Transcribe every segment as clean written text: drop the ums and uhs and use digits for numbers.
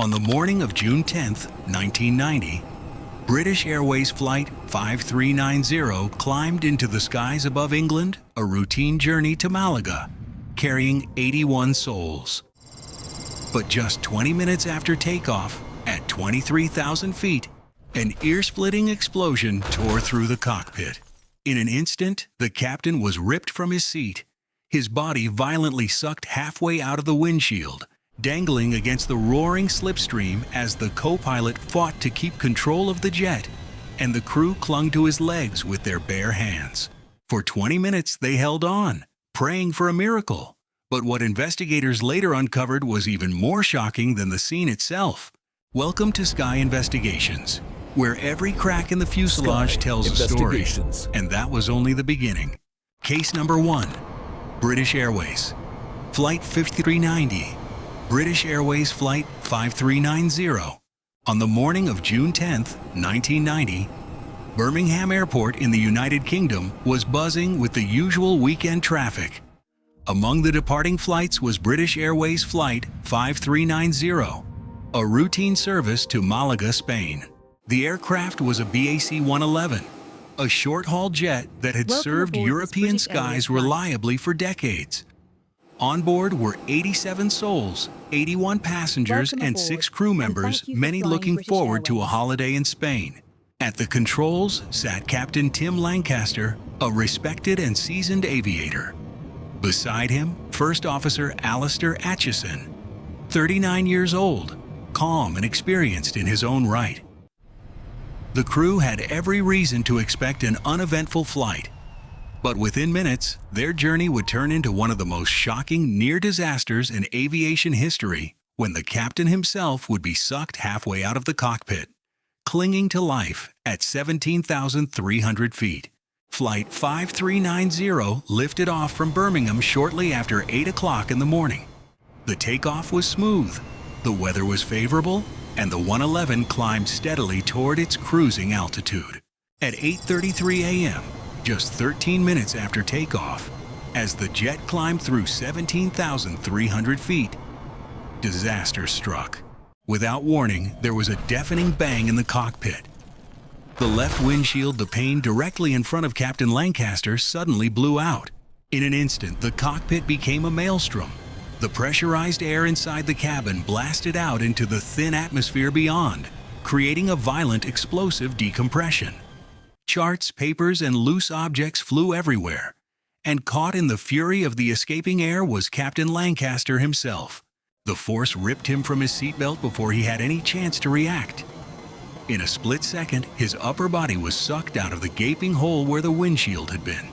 On the morning of June 10, 1990, British Airways Flight 5390 climbed into the skies above England, a routine journey to Malaga, carrying 81 souls. But just 20 minutes after takeoff, at 23,000 feet, an ear-splitting explosion tore through the cockpit. In an instant, the captain was ripped from his seat, his body violently sucked halfway out of the windshield, dangling against the roaring slipstream as the co-pilot fought to keep control of the jet, and the crew clung to his legs with their bare hands. For 20 minutes they held on, praying for a miracle. But what investigators later uncovered was even more shocking than the scene itself. Welcome to Sky Investigations, where every crack in the fuselage tells a story. And that was only the beginning. Case number 1. British Airways. Flight 5390. British Airways Flight 5390. On the morning of June 10, 1990, Birmingham Airport in the United Kingdom was buzzing with the usual weekend traffic. Among the departing flights was British Airways Flight 5390, a routine service to Malaga, Spain. The aircraft was a BAC-111, a short-haul jet that had served European skies reliably for decades. On board were 87 souls, 81 passengers, and 6 crew members, many looking forward to a holiday in Spain. At the controls sat Captain Tim Lancaster, a respected and seasoned aviator. Beside him, First Officer Alistair Atchison, 39 years old, calm and experienced in his own right. The crew had every reason to expect an uneventful flight, but within minutes, their journey would turn into one of the most shocking near disasters in aviation history when the captain himself would be sucked halfway out of the cockpit, clinging to life at 17,300 feet. Flight 5390 lifted off from Birmingham shortly after 8 o'clock in the morning. The takeoff was smooth, the weather was favorable, and the 111 climbed steadily toward its cruising altitude. At 8:33 a.m., just 13 minutes after takeoff, as the jet climbed through 17,300 feet, disaster struck. Without warning, there was a deafening bang in the cockpit. The left windshield, the pane directly in front of Captain Lancaster, suddenly blew out. In an instant, the cockpit became a maelstrom. The pressurized air inside the cabin blasted out into the thin atmosphere beyond, creating a violent explosive decompression. Charts, papers, and loose objects flew everywhere, and caught in the fury of the escaping air was Captain Lancaster himself. The force ripped him from his seatbelt before he had any chance to react. In a split second, his upper body was sucked out of the gaping hole where the windshield had been.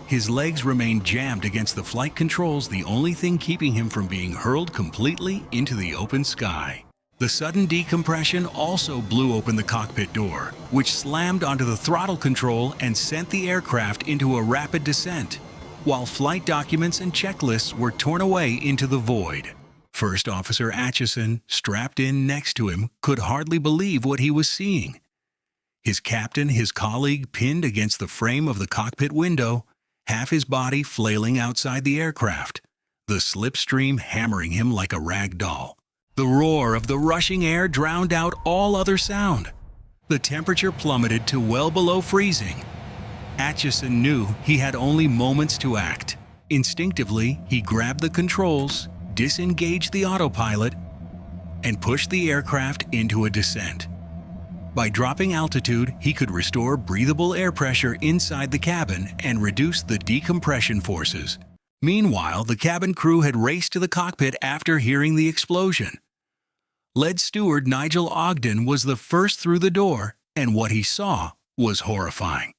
His legs remained jammed against the flight controls, the only thing keeping him from being hurled completely into the open sky. The sudden decompression also blew open the cockpit door, which slammed onto the throttle control and sent the aircraft into a rapid descent, while flight documents and checklists were torn away into the void. First Officer Atchison, strapped in next to him, could hardly believe what he was seeing. His captain, his colleague, pinned against the frame of the cockpit window, half his body flailing outside the aircraft, the slipstream hammering him like a rag doll. The roar of the rushing air drowned out all other sound. The temperature plummeted to well below freezing. Atchison knew he had only moments to act. Instinctively, he grabbed the controls, disengaged the autopilot, and pushed the aircraft into a descent. By dropping altitude, he could restore breathable air pressure inside the cabin and reduce the decompression forces. Meanwhile, the cabin crew had raced to the cockpit after hearing the explosion. Lead steward Nigel Ogden was the first through the door, and what he saw was horrifying.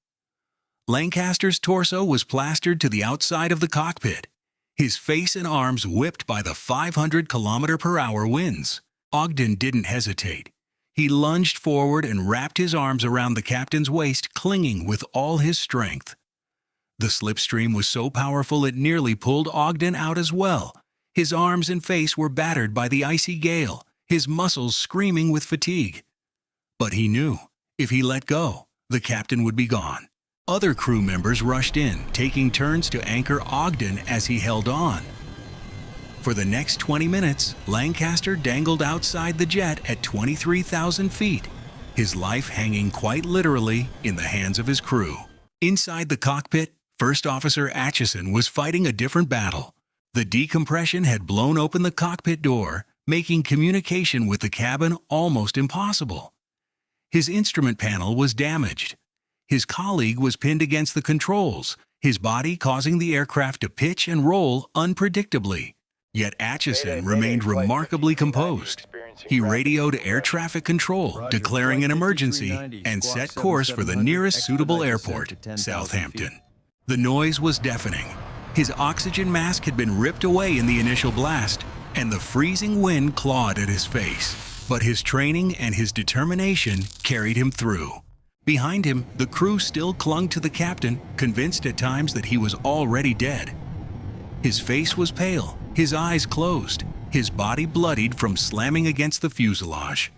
Lancaster's torso was plastered to the outside of the cockpit, his face and arms whipped by the 500-kilometer-per-hour winds. Ogden didn't hesitate. He lunged forward and wrapped his arms around the captain's waist, clinging with all his strength. The slipstream was so powerful it nearly pulled Ogden out as well. His arms and face were battered by the icy gale, his muscles screaming with fatigue. But he knew, if he let go, the captain would be gone. Other crew members rushed in, taking turns to anchor Ogden as he held on. For the next 20 minutes, Lancaster dangled outside the jet at 23,000 feet, his life hanging quite literally in the hands of his crew. Inside the cockpit, First Officer Atchison was fighting a different battle. The decompression had blown open the cockpit door, making communication with the cabin almost impossible. His instrument panel was damaged. His colleague was pinned against the controls, his body causing the aircraft to pitch and roll unpredictably. Yet Atchison remained remarkably composed. He radioed air traffic control, declaring an emergency, and set course for the nearest suitable airport, Southampton. The noise was deafening. His oxygen mask had been ripped away in the initial blast, and the freezing wind clawed at his face. But his training and his determination carried him through. Behind him, the crew still clung to the captain, convinced at times that he was already dead. His face was pale, his eyes closed, his body bloodied from slamming against the fuselage.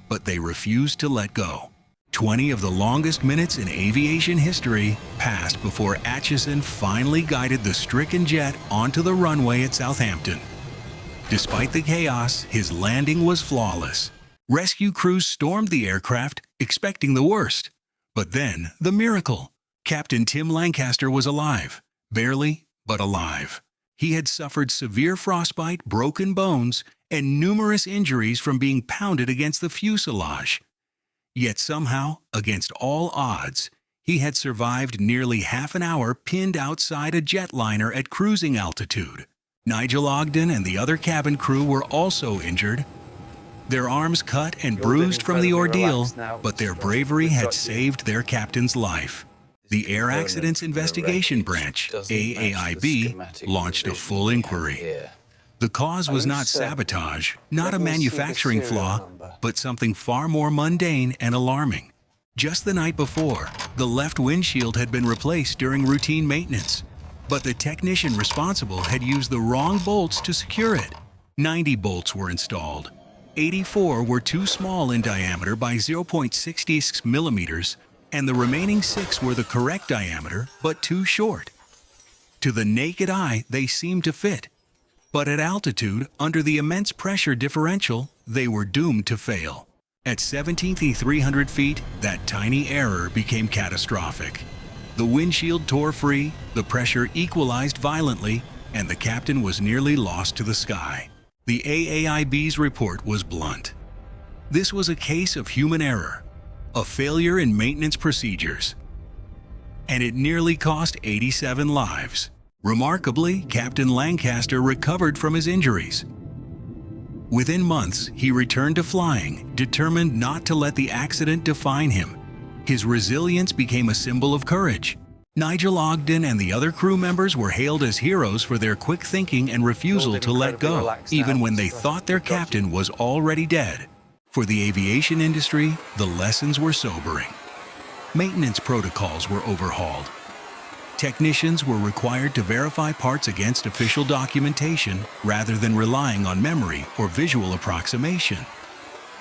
But they refused to let go. 20 of the longest minutes in aviation history passed before Atchison finally guided the stricken jet onto the runway at Southampton. Despite the chaos, his landing was flawless. Rescue crews stormed the aircraft, expecting the worst. But then, the miracle. Captain Tim Lancaster was alive. Barely, but alive. He had suffered severe frostbite, broken bones, and numerous injuries from being pounded against the fuselage. Yet somehow, against all odds, he had survived nearly half an hour pinned outside a jetliner at cruising altitude. Nigel Ogden and the other cabin crew were also injured. Their arms cut and bruised from the ordeal, but their bravery had saved their captain's life. The Air Accidents Investigation Branch, AAIB, launched a full inquiry. The cause was not sabotage, not a manufacturing flaw, but something far more mundane and alarming. Just the night before, the left windshield had been replaced during routine maintenance, but the technician responsible had used the wrong bolts to secure it. 90 bolts were installed. 84 were too small in diameter by 0.66 millimeters, and the remaining 6 were the correct diameter, but too short. To the naked eye, they seemed to fit. But at altitude, under the immense pressure differential, they were doomed to fail. At 17,300 feet, that tiny error became catastrophic. The windshield tore free, the pressure equalized violently, and the captain was nearly lost to the sky. The AAIB's report was blunt. This was a case of human error, a failure in maintenance procedures, and it nearly cost 87 lives. Remarkably, Captain Lancaster recovered from his injuries. Within months, he returned to flying, determined not to let the accident define him. His resilience became a symbol of courage. Nigel Ogden and the other crew members were hailed as heroes for their quick thinking and refusal to let go, even when they thought their captain was already dead. For the aviation industry, the lessons were sobering. Maintenance protocols were overhauled. Technicians were required to verify parts against official documentation rather than relying on memory or visual approximation.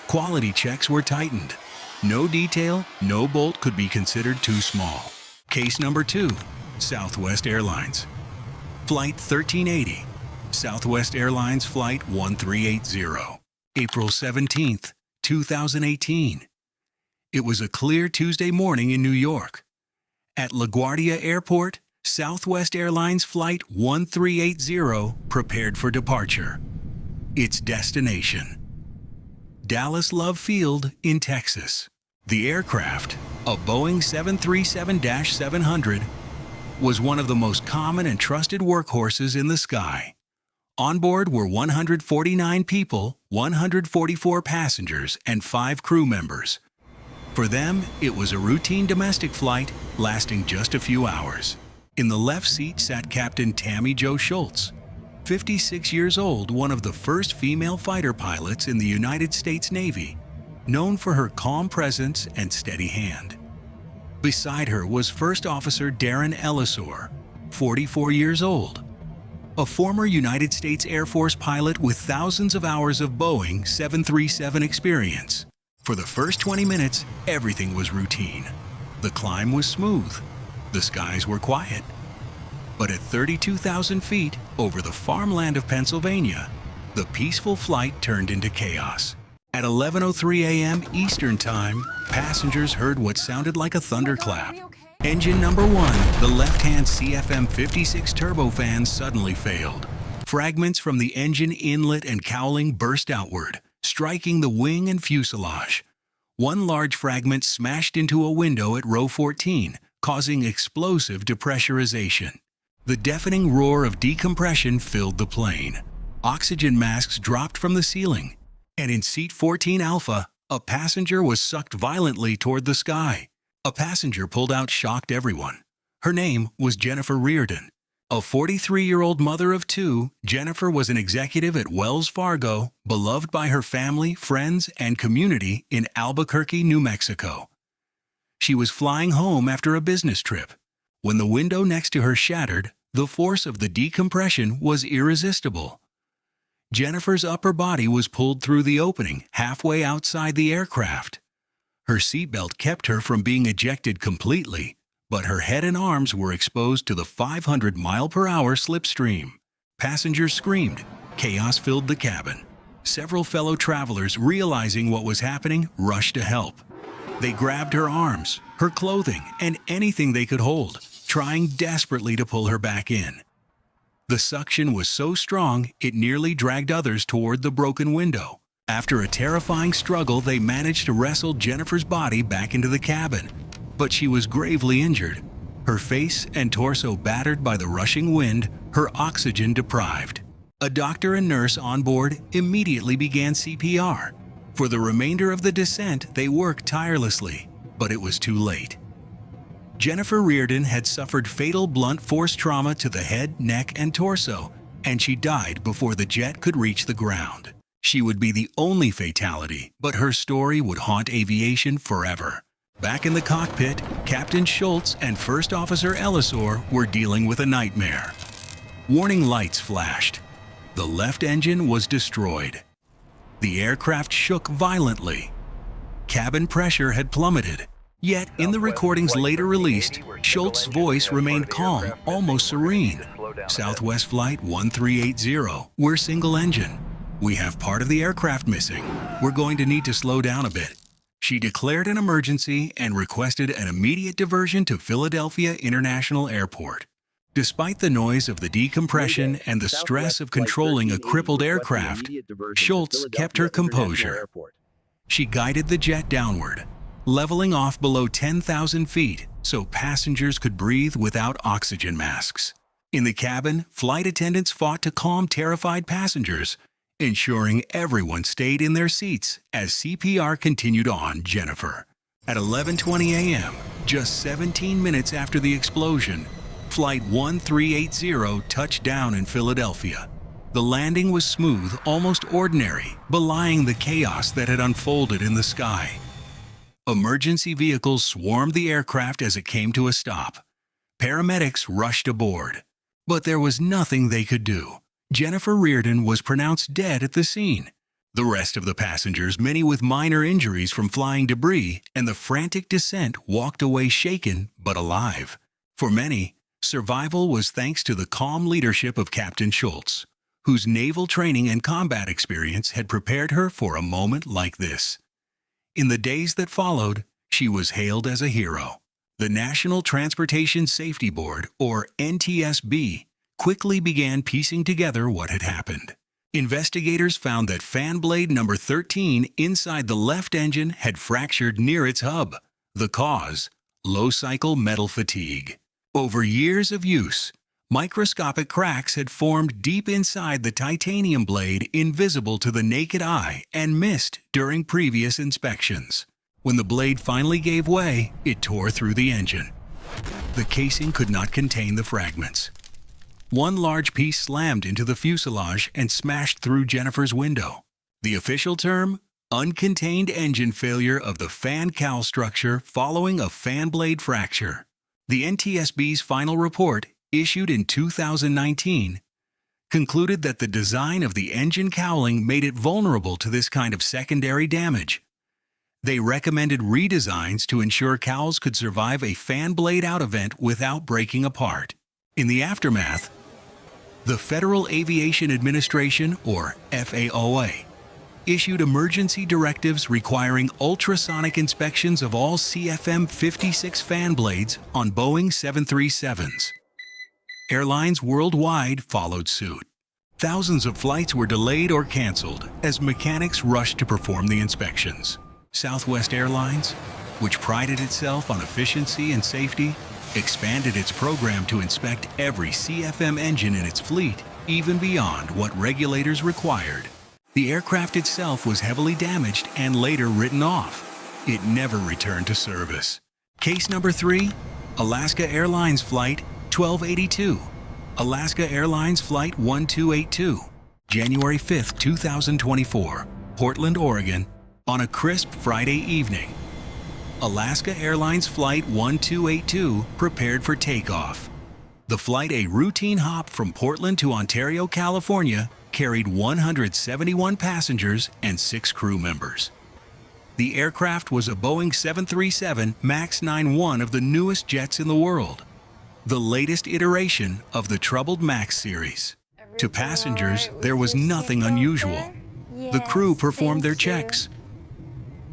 Quality checks were tightened. No detail, no bolt could be considered too small. Case number 2, Southwest Airlines. Flight 1380, Southwest Airlines Flight 1380, April 17, 2018. It was a clear Tuesday morning in New York. At LaGuardia Airport, Southwest Airlines Flight 1380 prepared for departure. Its destination: Dallas Love Field in Texas. The aircraft, a Boeing 737-700, was one of the most common and trusted workhorses in the sky. On board were 149 people, 144 passengers, and 5 crew members. For them, it was a routine domestic flight lasting just a few hours. In the left seat sat Captain Tammy Jo Schultz, 56 years old, one of the first female fighter pilots in the United States Navy, known for her calm presence and steady hand. Beside her was First Officer Darren Ellisor, 44 years old, a former United States Air Force pilot with thousands of hours of Boeing 737 experience. For the first 20 minutes, everything was routine. The climb was smooth. The skies were quiet. But at 32,000 feet over the farmland of Pennsylvania, the peaceful flight turned into chaos. At 11:03 a.m. Eastern Time, passengers heard what sounded like a thunderclap. Engine number 1, the left-hand CFM56 turbofan, suddenly failed. Fragments from the engine inlet and cowling burst outward, striking the wing and fuselage. One large fragment smashed into a window at row 14, causing explosive depressurization. The deafening roar of decompression filled the plane. Oxygen masks dropped from the ceiling, and in seat 14 Alpha, a passenger was sucked violently toward the sky. A passenger pulled out shocked everyone. Her name was Jennifer Reardon. A 43-year-old mother of 2, Jennifer was an executive at Wells Fargo, beloved by her family, friends, and community in Albuquerque, New Mexico. She was flying home after a business trip. When the window next to her shattered, the force of the decompression was irresistible. Jennifer's upper body was pulled through the opening, halfway outside the aircraft. Her seatbelt kept her from being ejected completely, but her head and arms were exposed to the 500-mile-per-hour slipstream. Passengers screamed. Chaos filled the cabin. Several fellow travelers, realizing what was happening, rushed to help. They grabbed her arms, her clothing, and anything they could hold, trying desperately to pull her back in. The suction was so strong, it nearly dragged others toward the broken window. After a terrifying struggle, they managed to wrestle Jennifer's body back into the cabin, but she was gravely injured. Her face and torso battered by the rushing wind, her oxygen deprived. A doctor and nurse on board immediately began CPR. For the remainder of the descent, they worked tirelessly, but it was too late. Jennifer Reardon had suffered fatal blunt force trauma to the head, neck, and torso, and she died before the jet could reach the ground. She would be the only fatality, but her story would haunt aviation forever. Back in the cockpit, Captain Schultz and First Officer Ellisor were dealing with a nightmare. Warning lights flashed. The left engine was destroyed. The aircraft shook violently. Cabin pressure had plummeted. Yet, in the recordings later released, Schultz's voice remained calm, almost serene. Southwest Flight 1380, we're single engine. We have part of the aircraft missing. We're going to need to slow down a bit. She declared an emergency and requested an immediate diversion to Philadelphia International Airport. Despite the noise of the decompression and the stress of controlling a crippled aircraft, Schultz kept her composure. She guided the jet downward, leveling off below 10,000 feet so passengers could breathe without oxygen masks. In the cabin, flight attendants fought to calm terrified passengers, ensuring everyone stayed in their seats as CPR continued on Jennifer. At 11:20 a.m., just 17 minutes after the explosion, Flight 1380 touched down in Philadelphia. The landing was smooth, almost ordinary, belying the chaos that had unfolded in the sky. Emergency vehicles swarmed the aircraft as it came to a stop. Paramedics rushed aboard. But there was nothing they could do. Jennifer Reardon was pronounced dead at the scene. The rest of the passengers, many with minor injuries from flying debris and the frantic descent, walked away shaken but alive. For many, survival was thanks to the calm leadership of Captain Schultz, whose naval training and combat experience had prepared her for a moment like this. In the days that followed, she was hailed as a hero. The National Transportation Safety Board, or NTSB, quickly began piecing together what had happened. Investigators found that fan blade number 13 inside the left engine had fractured near its hub. The cause? Low-cycle metal fatigue. Over years of use, microscopic cracks had formed deep inside the titanium blade, invisible to the naked eye and missed during previous inspections. When the blade finally gave way, it tore through the engine. The casing could not contain the fragments. One large piece slammed into the fuselage and smashed through Jennifer's window. The official term? Uncontained engine failure of the fan cowl structure following a fan blade fracture. The NTSB's final report, issued in 2019, concluded that the design of the engine cowling made it vulnerable to this kind of secondary damage. They recommended redesigns to ensure cowls could survive a fan blade out event without breaking apart. In the aftermath, the Federal Aviation Administration, or FAOA, issued emergency directives requiring ultrasonic inspections of all CFM56 fan blades on Boeing 737s. Airlines worldwide followed suit. Thousands of flights were delayed or canceled as mechanics rushed to perform the inspections. Southwest Airlines, which prided itself on efficiency and safety, expanded its program to inspect every CFM engine in its fleet, even beyond what regulators required. The aircraft itself was heavily damaged and later written off. It never returned to service. Case number 3, Alaska Airlines Flight 1282. Alaska Airlines Flight 1282, January 5, 2024, Portland, Oregon, on a crisp Friday evening. Alaska Airlines Flight 1282 prepared for takeoff. The flight, a routine hop from Portland to Ontario, California, carried 171 passengers and 6 crew members. The aircraft was a Boeing 737 MAX 9-1 of the newest jets in the world, the latest iteration of the troubled MAX series. To passengers, there was nothing unusual. The crew performed their checks.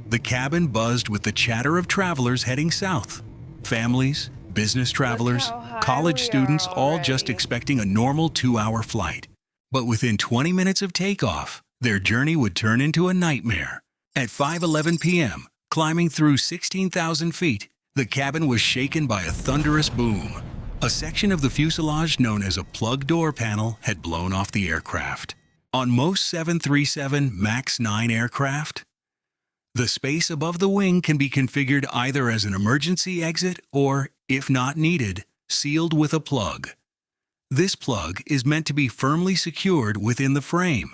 The cabin buzzed with the chatter of travelers heading south. Families, business travelers, college students, all just expecting a normal 2-hour flight. But within 20 minutes of takeoff, their journey would turn into a nightmare. At 5:11 p.m., climbing through 16,000 feet, the cabin was shaken by a thunderous boom. A section of the fuselage known as a plug door panel had blown off the aircraft. On most 737 MAX 9 aircraft, the space above the wing can be configured either as an emergency exit or, if not needed, sealed with a plug. This plug is meant to be firmly secured within the frame.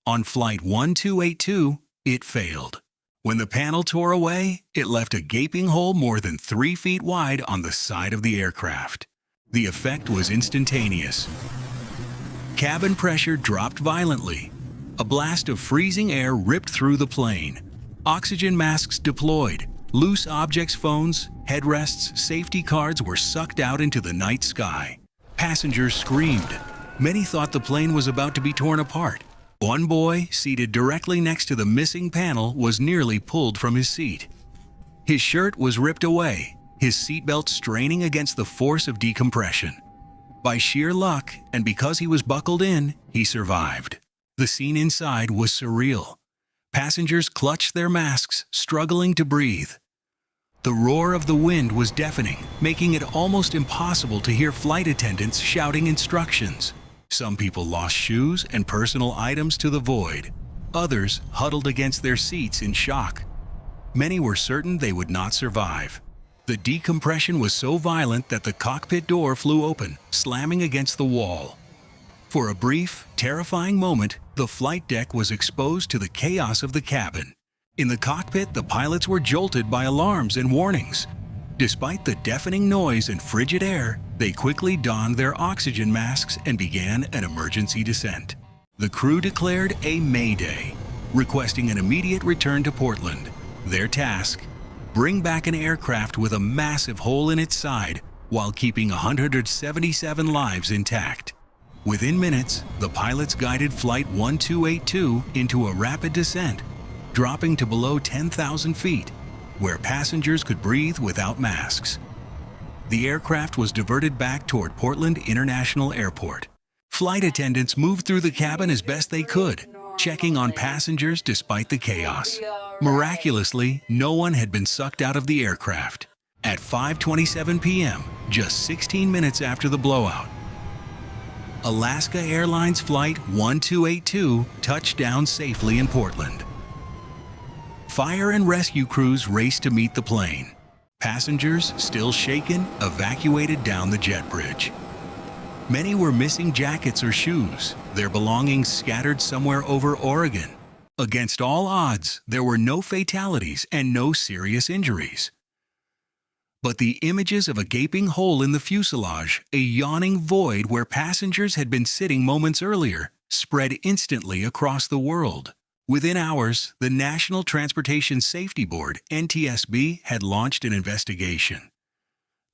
On Flight 1282, it failed. When the panel tore away, it left a gaping hole more than 3 feet wide on the side of the aircraft. The effect was instantaneous. Cabin pressure dropped violently. A blast of freezing air ripped through the plane. Oxygen masks deployed. Loose objects, phones, headrests, safety cards were sucked out into the night sky. Passengers screamed. Many thought the plane was about to be torn apart. One boy, seated directly next to the missing panel, was nearly pulled from his seat. His shirt was ripped away, his seatbelt straining against the force of decompression. By sheer luck, and because he was buckled in, he survived. The scene inside was surreal. Passengers clutched their masks, struggling to breathe. The roar of the wind was deafening, making it almost impossible to hear flight attendants shouting instructions. Some people lost shoes and personal items to the void. Others huddled against their seats in shock. Many were certain they would not survive. The decompression was so violent that the cockpit door flew open, slamming against the wall. For a brief, terrifying moment, the flight deck was exposed to the chaos of the cabin. In the cockpit, the pilots were jolted by alarms and warnings. Despite the deafening noise and frigid air, they quickly donned their oxygen masks and began an emergency descent. The crew declared a mayday, requesting an immediate return to Portland. Their task: bring back an aircraft with a massive hole in its side while keeping 177 lives intact. Within minutes, the pilots guided Flight 1282 into a rapid descent, dropping to below 10,000 feet, where passengers could breathe without masks. The aircraft was diverted back toward Portland International Airport. Flight attendants moved through the cabin as best they could, checking on passengers despite the chaos. Miraculously, no one had been sucked out of the aircraft. At 5:27 p.m., just 16 minutes after the blowout, Alaska Airlines Flight 1282 touched down safely in Portland. Fire and rescue crews raced to meet the plane. Passengers, still shaken, evacuated down the jet bridge. Many were missing jackets or shoes, their belongings scattered somewhere over Oregon. Against all odds, there were no fatalities and no serious injuries. But the images of a gaping hole in the fuselage, a yawning void where passengers had been sitting moments earlier, spread instantly across the world. Within hours, the National Transportation Safety Board, NTSB, had launched an investigation.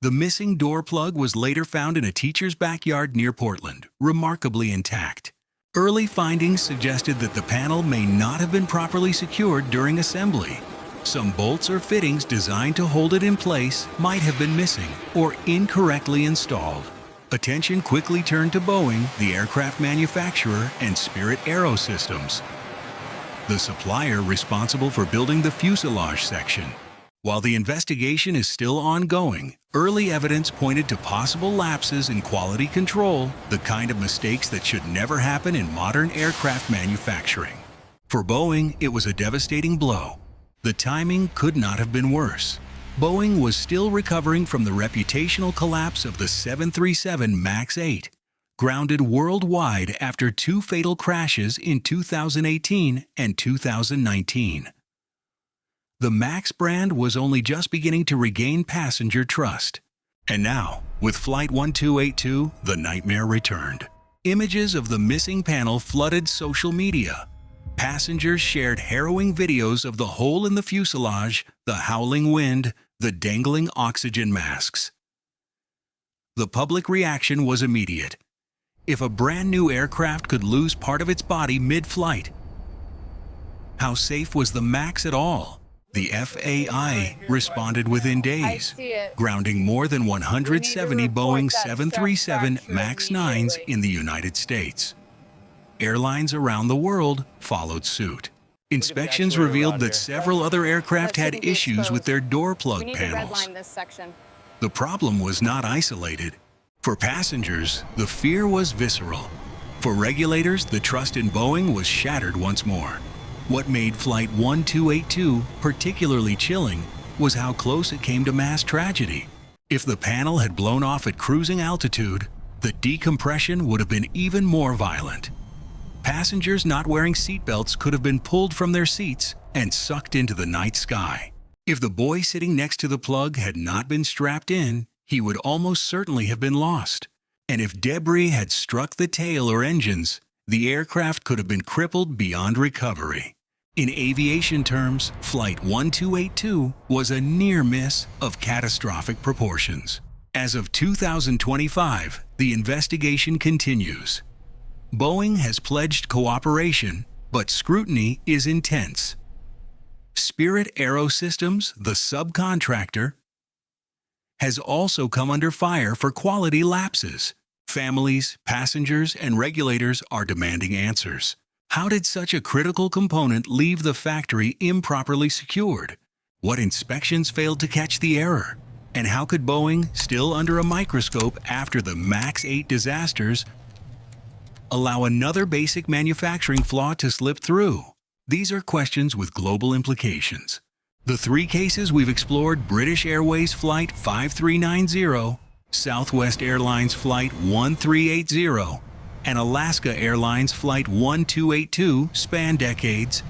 The missing door plug was later found in a teacher's backyard near Portland, remarkably intact. Early findings suggested that the panel may not have been properly secured during assembly. Some bolts or fittings designed to hold it in place might have been missing or incorrectly installed. Attention quickly turned to Boeing, the aircraft manufacturer, and Spirit Aerosystems, the supplier responsible for building the fuselage section. While the investigation is still ongoing, early evidence pointed to possible lapses in quality control, the kind of mistakes that should never happen in modern aircraft manufacturing. For Boeing, it was a devastating blow. The timing could not have been worse. Boeing was still recovering from the reputational collapse of the 737 MAX 8, grounded worldwide after 2 fatal crashes in 2018 and 2019. The MAX brand was only just beginning to regain passenger trust. And now, with Flight 1282, the nightmare returned. Images of the missing panel flooded social media. Passengers shared harrowing videos of the hole in the fuselage, the howling wind, the dangling oxygen masks. The public reaction was immediate. If a brand new aircraft could lose part of its body mid-flight, how safe was the MAX at all? The FAA responded within days, grounding more than 170 Boeing 737 MAX 9s in the United States. Airlines around the world followed suit. Inspections revealed that several other aircraft had issues with their door plug panels. The problem was not isolated. For passengers, the fear was visceral. For regulators, the trust in Boeing was shattered once more. What made Flight 1282 particularly chilling was how close it came to mass tragedy. If the panel had blown off at cruising altitude, the decompression would have been even more violent. Passengers not wearing seatbelts could have been pulled from their seats and sucked into the night sky. If the boy sitting next to the plug had not been strapped in, he would almost certainly have been lost. And if debris had struck the tail or engines, the aircraft could have been crippled beyond recovery. In aviation terms, Flight 1282 was a near miss of catastrophic proportions. As of 2025, the investigation continues. Boeing has pledged cooperation, but scrutiny is intense. Spirit Aerosystems, the subcontractor, has also come under fire for quality lapses. Families, passengers, and regulators are demanding answers. How did such a critical component leave the factory improperly secured? What inspections failed to catch the error? And how could Boeing, still under a microscope after the MAX 8 disasters, allow another basic manufacturing flaw to slip through? These are questions with global implications. The 3 cases we've explored: British Airways Flight 5390, Southwest Airlines Flight 1380, and Alaska Airlines Flight 1282 span decades,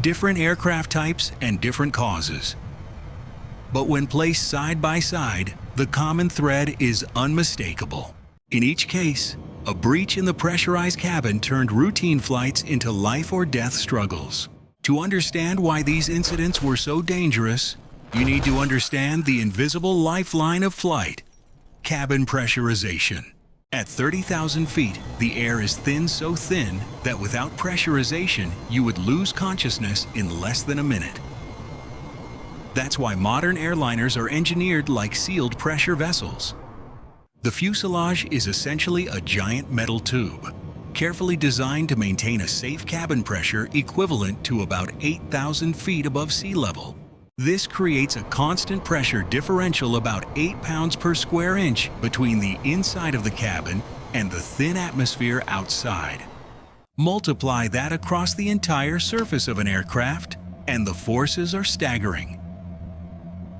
different aircraft types, and different causes. But when placed side by side, the common thread is unmistakable. In each case, a breach in the pressurized cabin turned routine flights into life or death struggles. To understand why these incidents were so dangerous, you need to understand the invisible lifeline of flight: cabin pressurization. At 30,000 feet, the air is thin, so thin that without pressurization, you would lose consciousness in less than a minute. That's why modern airliners are engineered like sealed pressure vessels. The fuselage is essentially a giant metal tube, carefully designed to maintain a safe cabin pressure equivalent to about 8,000 feet above sea level. This creates a constant pressure differential about 8 pounds per square inch between the inside of the cabin and the thin atmosphere outside. Multiply that across the entire surface of an aircraft, and the forces are staggering.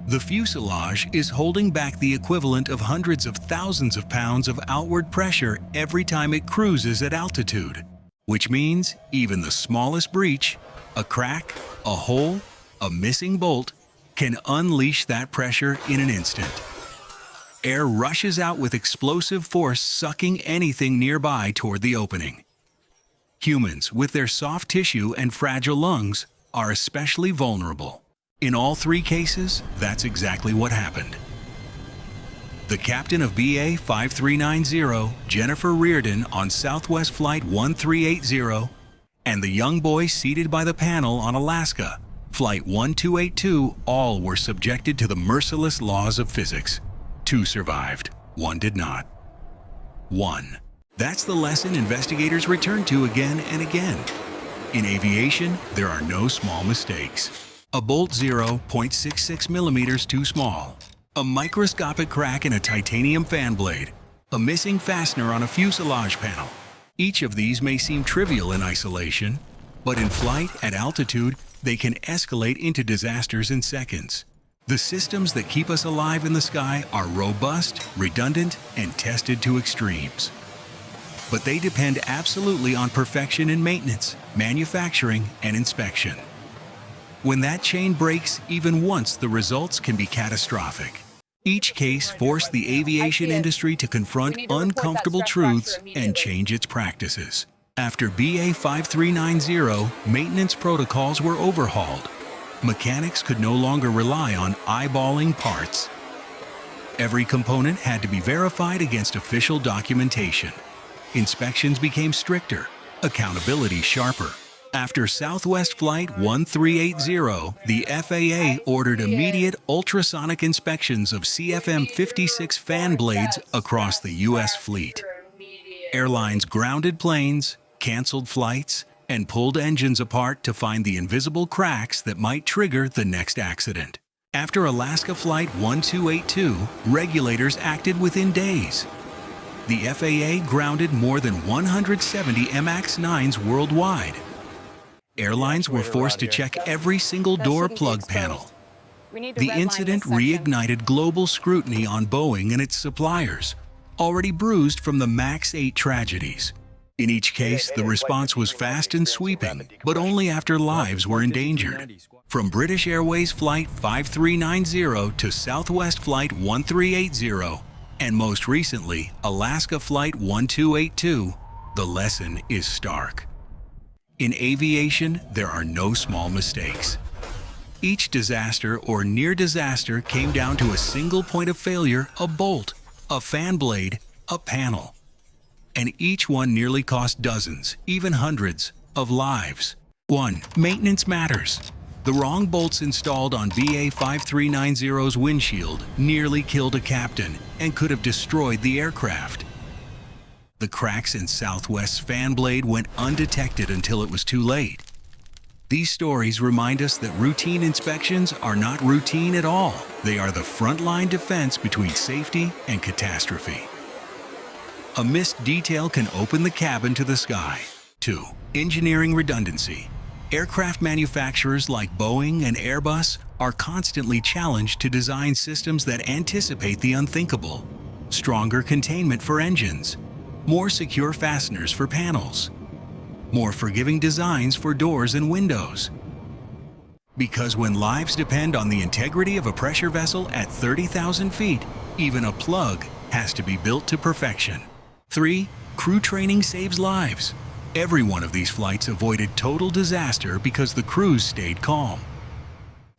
The fuselage is holding back the equivalent of hundreds of thousands of pounds of outward pressure every time it cruises at altitude, which means even the smallest breach, a crack, a hole, a missing bolt, can unleash that pressure in an instant. Air rushes out with explosive force, sucking anything nearby toward the opening. Humans, with their soft tissue and fragile lungs, are especially vulnerable. In all 3 cases, that's exactly what happened. The captain of BA 5390, Jennifer Reardon, on Southwest Flight 1380, and the young boy seated by the panel on Alaska, Flight 1282, all were subjected to the merciless laws of physics. 2 survived, 1 did not. 1. That's the lesson investigators return to again and again. In aviation, there are no small mistakes. A bolt 0.66 millimeters too small, a microscopic crack in a titanium fan blade, a missing fastener on a fuselage panel. Each of these may seem trivial in isolation, but in flight at altitude, they can escalate into disasters in seconds. The systems that keep us alive in the sky are robust, redundant, and tested to extremes. But they depend absolutely on perfection in maintenance, manufacturing, and inspection. When that chain breaks even once, the results can be catastrophic. Each case forced the aviation industry to confront uncomfortable truths and change its practices. After BA 5390, maintenance protocols were overhauled. Mechanics could no longer rely on eyeballing parts. Every component had to be verified against official documentation. Inspections became stricter, accountability sharper. After Southwest Flight 1380, the FAA ordered immediate ultrasonic inspections of CFM56 fan blades across the U.S. fleet. Airlines grounded planes, canceled flights, and pulled engines apart to find the invisible cracks that might trigger the next accident. After Alaska Flight 1282, regulators acted within days. The FAA grounded more than 170 MX-9s worldwide. Airlines were forced to check every single door plug panel. The incident reignited global scrutiny on Boeing and its suppliers, already bruised from the MAX 8 tragedies. In each case, the response was fast and sweeping, but only after lives were endangered. From British Airways Flight 5390 to Southwest Flight 1380, and most recently, Alaska Flight 1282, the lesson is stark. In aviation, there are no small mistakes. Each disaster or near disaster came down to a single point of failure, a bolt, a fan blade, a panel. And each one nearly cost dozens, even hundreds, of lives. 1. Maintenance matters. The wrong bolts installed on BA 5390's windshield nearly killed a captain and could have destroyed the aircraft. The cracks in Southwest's fan blade went undetected until it was too late. These stories remind us that routine inspections are not routine at all. They are the frontline defense between safety and catastrophe. A missed detail can open the cabin to the sky. 2. Engineering redundancy. Aircraft manufacturers like Boeing and Airbus are constantly challenged to design systems that anticipate the unthinkable. Stronger containment for engines, more secure fasteners for panels, more forgiving designs for doors and windows. Because when lives depend on the integrity of a pressure vessel at 30,000 feet, even a plug has to be built to perfection. 3. Crew training saves lives. Every one of these flights avoided total disaster because the crews stayed calm.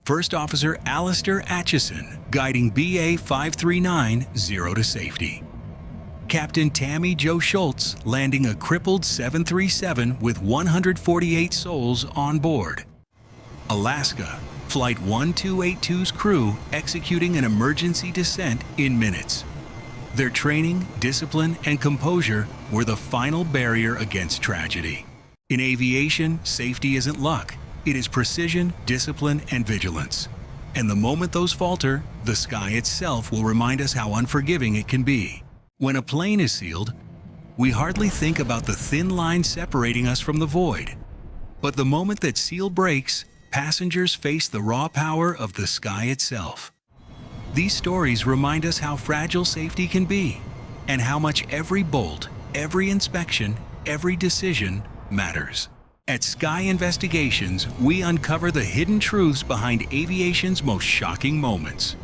First Officer Alistair Atchison guiding BA 5390 to safety. Captain Tammy Jo Schultz landing a crippled 737 with 148 souls on board. Alaska, Flight 1282's crew executing an emergency descent in minutes. Their training, discipline, and composure were the final barrier against tragedy. In aviation, safety isn't luck. It is precision, discipline, and vigilance. And the moment those falter, the sky itself will remind us how unforgiving it can be. When a plane is sealed, we hardly think about the thin line separating us from the void. But the moment that seal breaks, passengers face the raw power of the sky itself. These stories remind us how fragile safety can be, and how much every bolt, every inspection, every decision matters. At Sky Investigations, we uncover the hidden truths behind aviation's most shocking moments.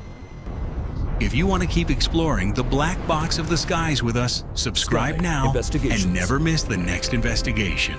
If you want to keep exploring the black box of the skies with us, subscribe now and never miss the next investigation.